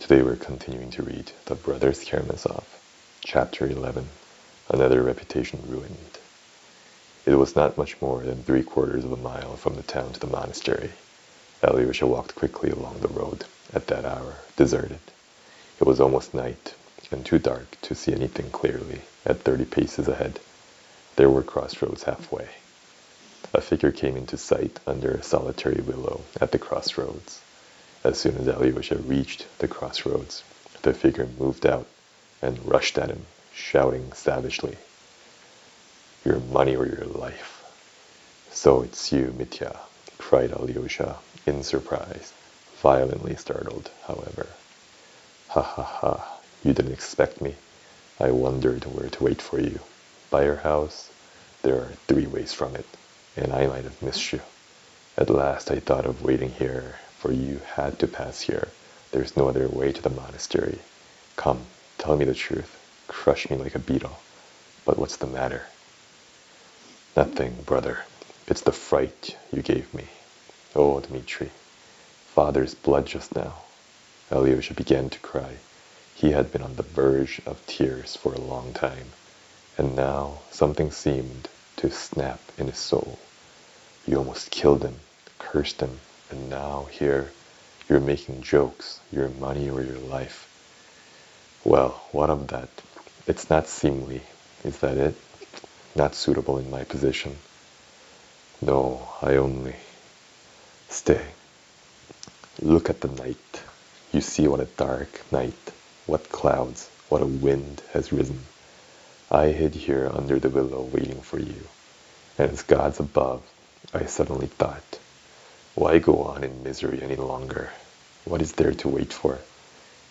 Today we're continuing to read The Brothers Karamazov, Chapter 11, Another Reputation Ruined. It was not much more than 3/4 of a mile from the town to the monastery. Alyosha walked quickly along the road, at that hour, deserted. It was almost night, and too dark to see anything clearly at 30 paces ahead. There were crossroads halfway. A figure came into sight under a solitary willow at the crossroads. As soon as Alyosha reached the crossroads, the figure moved out and rushed at him, shouting savagely, "Your money or your life." "So it's you, Mitya," cried Alyosha, in surprise, violently startled, however. "Ha ha ha, you didn't expect me. I wondered where to wait for you. By your house? There are 3 ways from it, and I might have missed you. At last I thought of waiting here, for you had to pass here. There's no other way to the monastery. Come, tell me the truth. Crush me like a beetle. But what's the matter?" "Nothing, brother. It's the fright you gave me. Oh, Dmitri, father's blood just now." Alyosha began to cry. He had been on the verge of tears for a long time, and now something seemed to snap in his soul. "You almost killed him, cursed him, and now here you're making jokes, your money or your life. Well, what of that? It's not seemly, is that it? Not suitable in my position. No, I only... Stay. Look at the night. You see what a dark night, what clouds, what a wind has risen. I hid here under the willow waiting for you, and as God's above, I suddenly thought, why go on in misery any longer? What is there to wait for?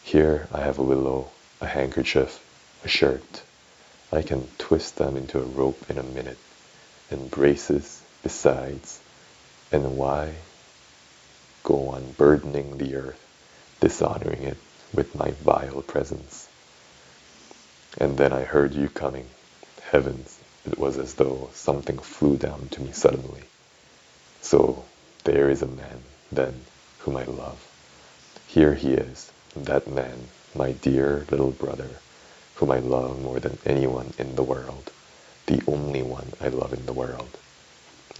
Here I have a willow, a handkerchief, a shirt. I can twist them into a rope in a minute, and braces besides. And why go on burdening the earth, dishonoring it with my vile presence? And then I heard you coming. Heavens, it was as though something flew down to me suddenly. So there is a man, then, whom I love. Here he is, that man, my dear little brother, whom I love more than anyone in the world, the only one I love in the world.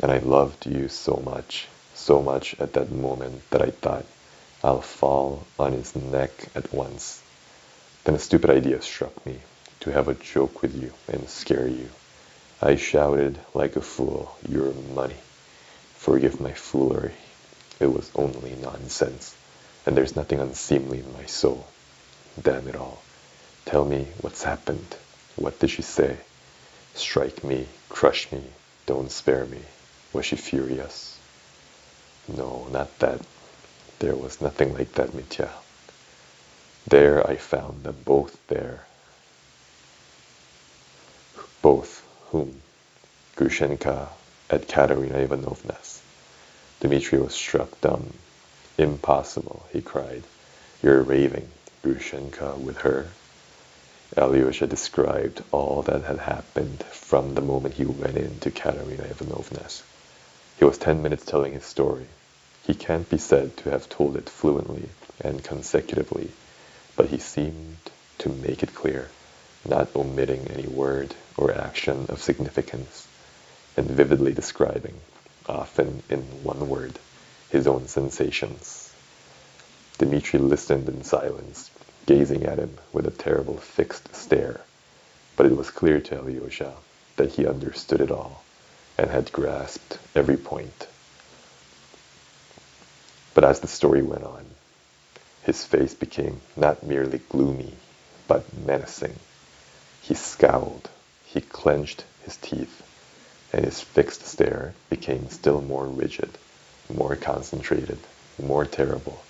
And I loved you so much at that moment that I thought, I'll fall on his neck at once. Then a stupid idea struck me, to have a joke with you and scare you. I shouted like a fool, "Your money." Forgive my foolery. It was only nonsense, and there's nothing unseemly in my soul. Damn it all. Tell me what's happened. What did she say? Strike me, crush me, don't spare me. Was she furious? No, not that. There was nothing like that, Mitya. There I found them both there. Both whom? Grushenka at Katerina Ivanovna's. Dmitri was struck dumb. "Impossible," he cried. "You're raving. Grushenka with her?" Alyosha described all that had happened from the moment he went in to Katerina Ivanovna's. He was 10 minutes telling his story. He can't be said to have told it fluently and consecutively, but he seemed to make it clear, not omitting any word or action of significance, and vividly describing, often in one word, his own sensations. Dmitri listened in silence, gazing at him with a terrible fixed stare, but it was clear to Alyosha that he understood it all, and had grasped every point. But as the story went on, his face became not merely gloomy, but menacing. He scowled, he clenched his teeth, and his fixed stare became still more rigid, more concentrated, more terrible,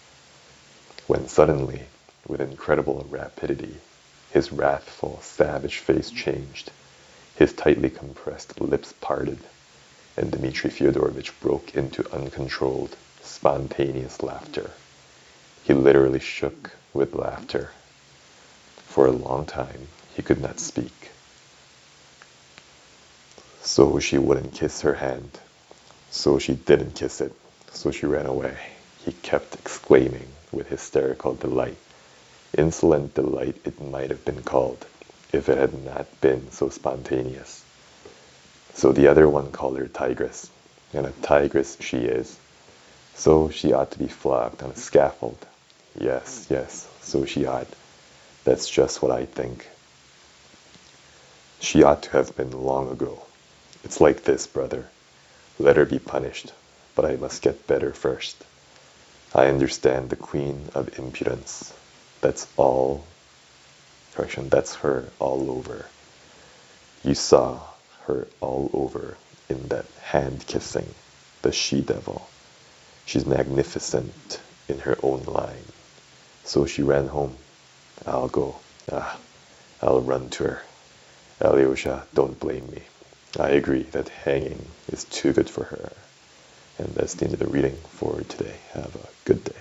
when suddenly, with incredible rapidity, his wrathful, savage face changed, his tightly compressed lips parted, and Dmitri Fyodorovitch broke into uncontrolled, spontaneous laughter. He literally shook with laughter. For a long time, he could not speak. So she wouldn't kiss her hand. So she didn't kiss it. So she ran away. He kept exclaiming with hysterical delight. Insolent delight it might have been called, if it had not been so spontaneous. So the other one called her tigress, and a tigress she is. So she ought to be flogged on a scaffold. Yes, yes, so she ought. That's just what I think. She ought to have been long ago. It's like this, brother. Let her be punished, but I must get better first. I understand the queen of impudence. That's that's her all over. You saw her all over in that hand-kissing, the she-devil. She's magnificent in her own line. So she ran home. I'll go. I'll run to her. Alyosha, don't blame me. I agree that hanging is too good for her. And that's the end of the reading for today. Have a good day.